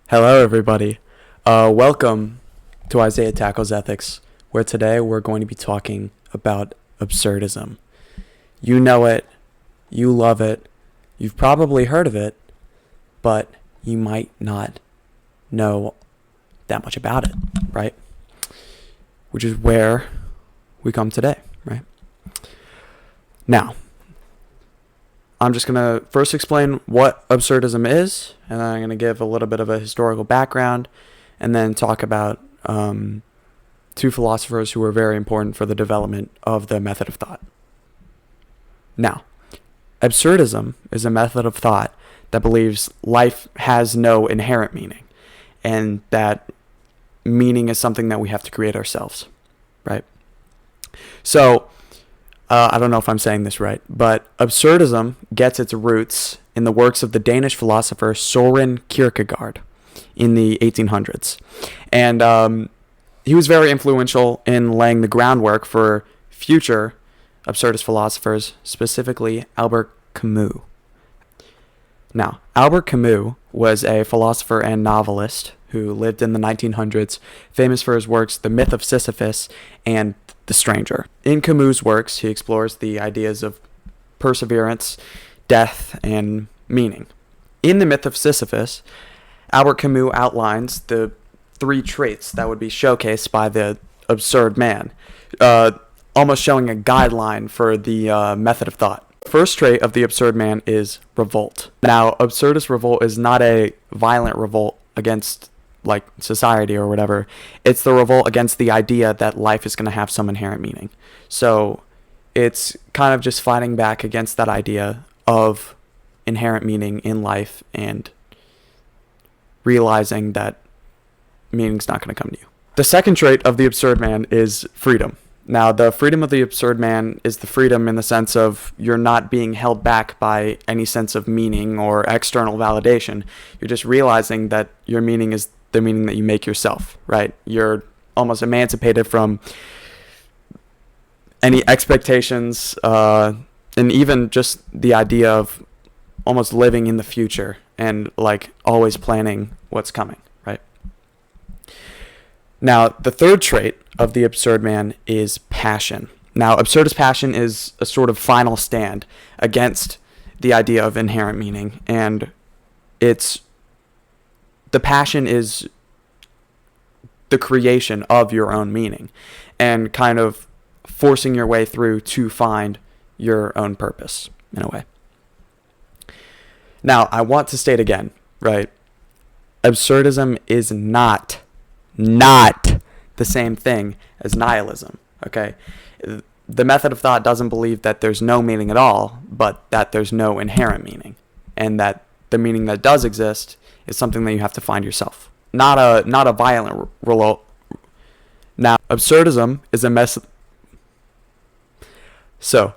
Hello, everybody. Welcome to Isaiah Tackles Ethics, where today we're going to be talking about absurdism. You know it, you love it, you've probably heard of it, but you might not know that much about it, right? Which is where we come today, right? Now, I'm just going to first explain what absurdism is, and then I'm going to give a little bit of a historical background, and then talk about two philosophers who were very important for the development of the method of thought. Now, absurdism is a method of thought that believes life has no inherent meaning, and that meaning is something that we have to create ourselves, right? So, I don't know if I'm saying this right, but absurdism gets its roots in the works of the Danish philosopher Søren Kierkegaard in the 1800s. And he was very influential in laying the groundwork for future absurdist philosophers, specifically Albert Camus. Now, Albert Camus was a philosopher and novelist who lived in the 1900s, famous for his works The Myth of Sisyphus and The Stranger. In Camus' works, he explores the ideas of perseverance, death, and meaning. In The Myth of Sisyphus, Albert Camus outlines the three traits that would be showcased by the absurd man, almost showing a guideline for the method of thought. First trait of the absurd man is revolt. Now, absurdist revolt is not a violent revolt against like society or whatever. It's the revolt against the idea that life is going to have some inherent meaning. So it's kind of just fighting back against that idea of inherent meaning in life and realizing that meaning's not going to come to you. The second trait of the absurd man is freedom. Now, the freedom of the absurd man is the freedom in the sense of you're not being held back by any sense of meaning or external validation. You're just realizing that your meaning is the meaning that you make yourself, right? You're almost emancipated from any expectations, and even just the idea of almost living in the future and like always planning what's coming, right? Now, the third trait of the absurd man is passion. Now, absurdist passion is a sort of final stand against the idea of inherent meaning, and the passion is the creation of your own meaning and kind of forcing your way through to find your own purpose in a way. Now, I want to state again, right? Absurdism is not the same thing as nihilism, okay? The method of thought doesn't believe that there's no meaning at all, but that there's no inherent meaning, and that the meaning that does exist is something that you have to find yourself. Not a violent revolt. Now, absurdism is a mess. So,